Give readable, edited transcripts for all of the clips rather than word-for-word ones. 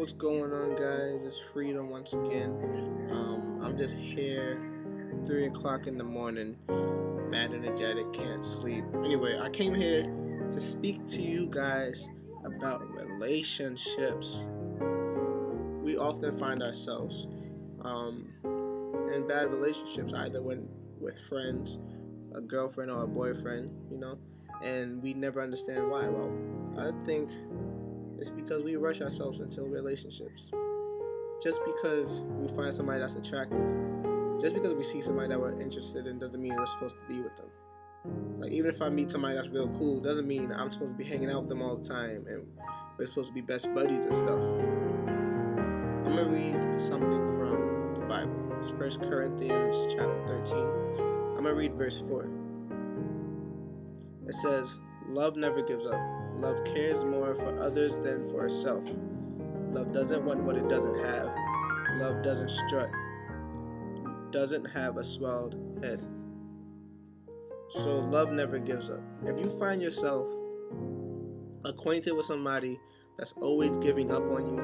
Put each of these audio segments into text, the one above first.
What's going on, guys? It's Freedom once again. I'm just here, 3 o'clock in the morning, mad energetic, can't sleep. Anyway, I came here to speak to you guys about relationships. We often find ourselves in bad relationships, either with friends, a girlfriend or a boyfriend, and we never understand why. Well, I think it's because we rush ourselves into relationships. Just because we find somebody that's attractive, just because we see somebody that we're interested in, doesn't mean we're supposed to be with them. Like, even if I meet somebody that's real cool, doesn't mean I'm supposed to be hanging out with them all the time and we're supposed to be best buddies and stuff. I'm gonna read something from the Bible. It's 1 Corinthians chapter 13. I'm gonna read verse 4. It says, "Love never gives up. Love cares more for others than for itself. Love doesn't want what it doesn't have. Love doesn't strut. Doesn't have a swelled head." So love never gives up. If you find yourself acquainted with somebody that's always giving up on you,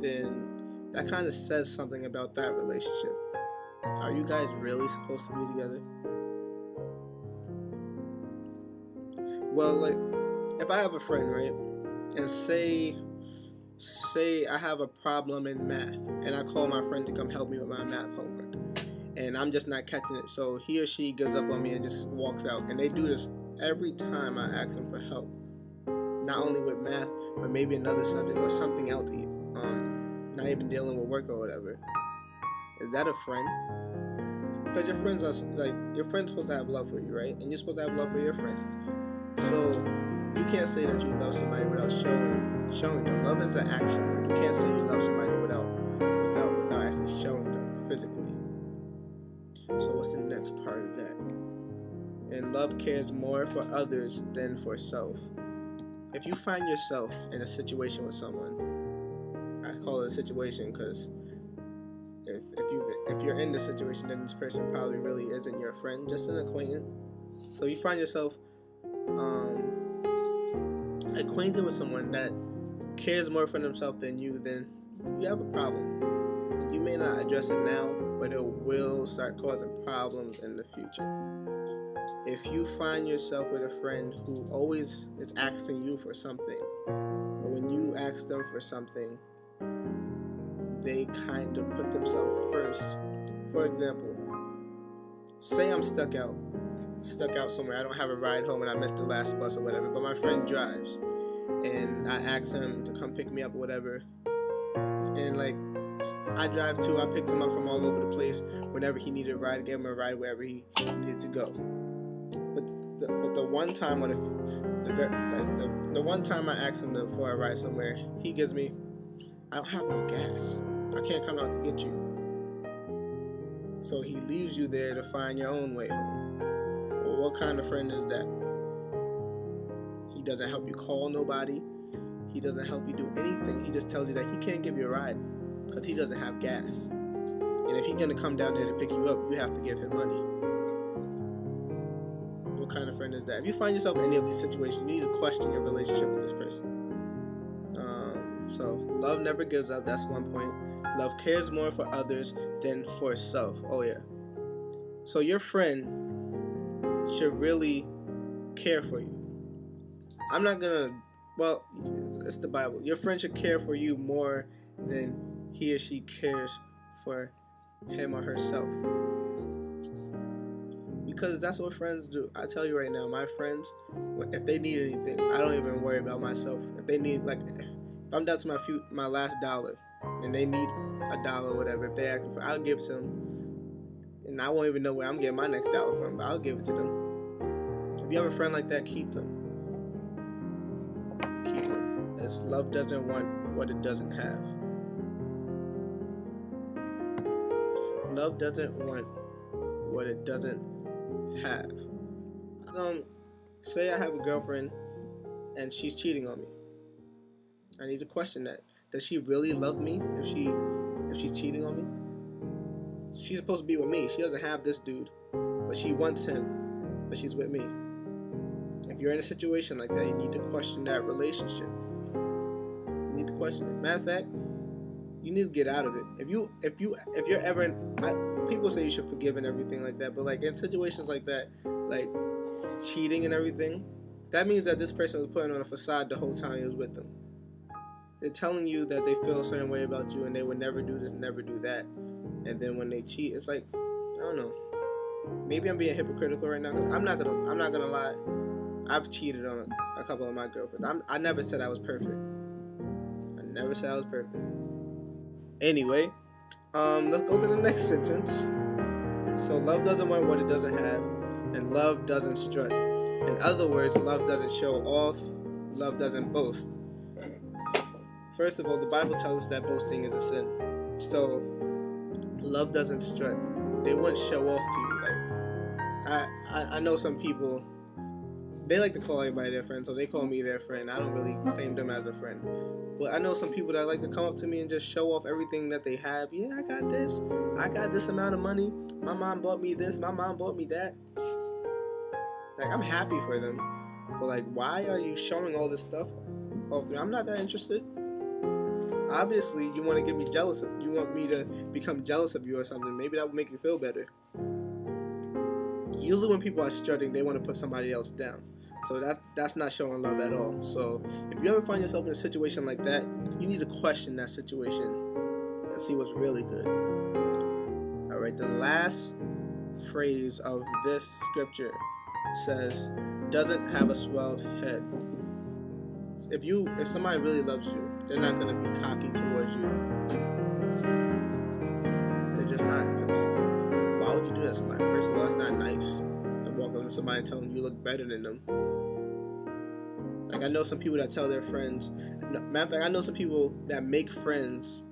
then that kind of says something about that relationship. Are you guys really supposed to be together? Well, like, if I have a friend, right, and say I have a problem in math, and I call my friend to come help me with my math homework, and I'm just not catching it, so he or she gives up on me and just walks out, and they do this every time I ask them for help, not only with math, but maybe another subject or something else, not even dealing with work or whatever. Is that a friend? Because your friends are, like, your friend's supposed to have love for you, right? And you're supposed to have love for your friends. So you can't say that you love somebody without showing them. Love is an action word. You can't say you love somebody without actually showing them physically. So what's the next part of that? And love cares more for others than for self. If you find yourself in a situation with someone, I call it a situation because if you're in this situation, then this person probably really isn't your friend, just an acquaintance. So you find yourself acquainted with someone that cares more for themselves than you, then you have a problem. You may not address it now, but it will start causing problems in the future. If you find yourself with a friend who always is asking you for something, but when you ask them for something, they kind of put themselves first. For example, say I'm stuck out somewhere. I don't have a ride home and I missed the last bus or whatever, but my friend drives, and I ask him to come pick me up or whatever, and like, I drive too. I picked him up from all over the place whenever he needed a ride. I gave him a ride wherever he needed to go. But the one time the one time I asked him for a ride somewhere, he gives me, "I don't have no gas. I can't come out to get you." So he leaves you there to find your own way home. Well, what kind of friend is that? He doesn't help you call nobody. He doesn't help you do anything. He just tells you that he can't give you a ride because he doesn't have gas. And if he's going to come down there to pick you up, you have to give him money. What kind of friend is that? If you find yourself in any of these situations, you need to question your relationship with this person. So love never gives up. That's one point. Love cares more for others than for self. Oh yeah. So your friend should really care for you. I'm not gonna, well, it's the Bible. Your friend should care for you more than he or she cares for him or herself. Because that's what friends do. I tell you right now, my friends, if they need anything, I don't even worry about myself. If they need, like, if I'm down to my last dollar and they need $1 or whatever, if they ask me for, I'll give it to them. And I won't even know where I'm getting my next dollar from, but I'll give it to them. If you have a friend like that, keep them. Keep them. As love doesn't want what it doesn't have. Love doesn't want what it doesn't have. Say I have a girlfriend and she's cheating on me. I need to question that. Does she really love me if she's cheating on me? She's supposed to be with me. She doesn't have this dude, but she wants him, but she's with me. If you're in a situation like that, you need to question that relationship. You need to question it. Matter of fact, you need to get out of it. If you're ever people say you should forgive and everything like that, but like in situations like that, like cheating and everything, that means that this person was putting on a facade the whole time he was with them. They're telling you that they feel a certain way about you and they would never do this, never do that, and then when they cheat, it's like, I don't know. Maybe I'm being hypocritical right now. I'm not gonna lie. I've cheated on a couple of my girlfriends. I never said I was perfect. I never said I was perfect. Anyway, let's go to the next sentence. So love doesn't want what it doesn't have, and love doesn't strut. In other words, love doesn't show off, love doesn't boast. First of all, the Bible tells us that boasting is a sin. So love doesn't strut. They wouldn't show off to you. Like I know some people, they like to call everybody their friend, so they call me their friend. I don't really claim them as a friend. But I know some people that like to come up to me and just show off everything that they have. Yeah, I got this. I got this amount of money. My mom bought me this. My mom bought me that. Like, I'm happy for them. But, like, why are you showing all this stuff off to me? I'm not that interested. Obviously, you want to get me jealous. You want me to become jealous of you or something. Maybe that would make you feel better. Usually when people are strutting, they want to put somebody else down. So that's not showing love at all. So if you ever find yourself in a situation like that, you need to question that situation and see what's really good. Alright, the last phrase of this scripture says, doesn't have a swelled head. If somebody really loves you, they're not going to be cocky towards you. They're just not, because why would you do that to somebody? First of all, it's not nice to walk up to somebody and tell them you look better than them. Like, I know some people that tell their friends, matter of fact, I know some people that make friends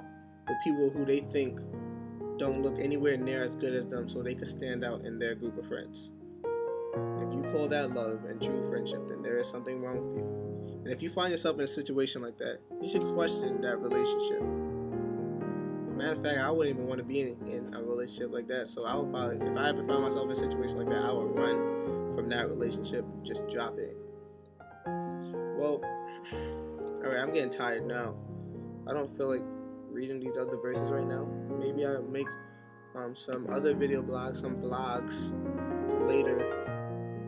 with people who they think don't look anywhere near as good as them so they could stand out in their group of friends. If you call that love and true friendship, then there is something wrong with you. And if you find yourself in a situation like that, you should question that relationship. Matter of fact, I wouldn't even want to be in a relationship like that. So I would probably, if I ever found myself in a situation like that, I would run from that relationship, just drop it. Well, alright, I'm getting tired now. I don't feel like reading these other verses right now. Maybe I'll make some other video blogs, some vlogs later,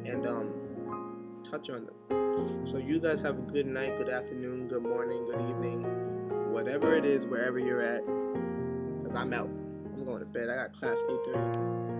and touch on them. So you guys have a good night, good afternoon, good morning, good evening, whatever it is, wherever you're at, because I'm out. I'm going to bed. I got class 8:30.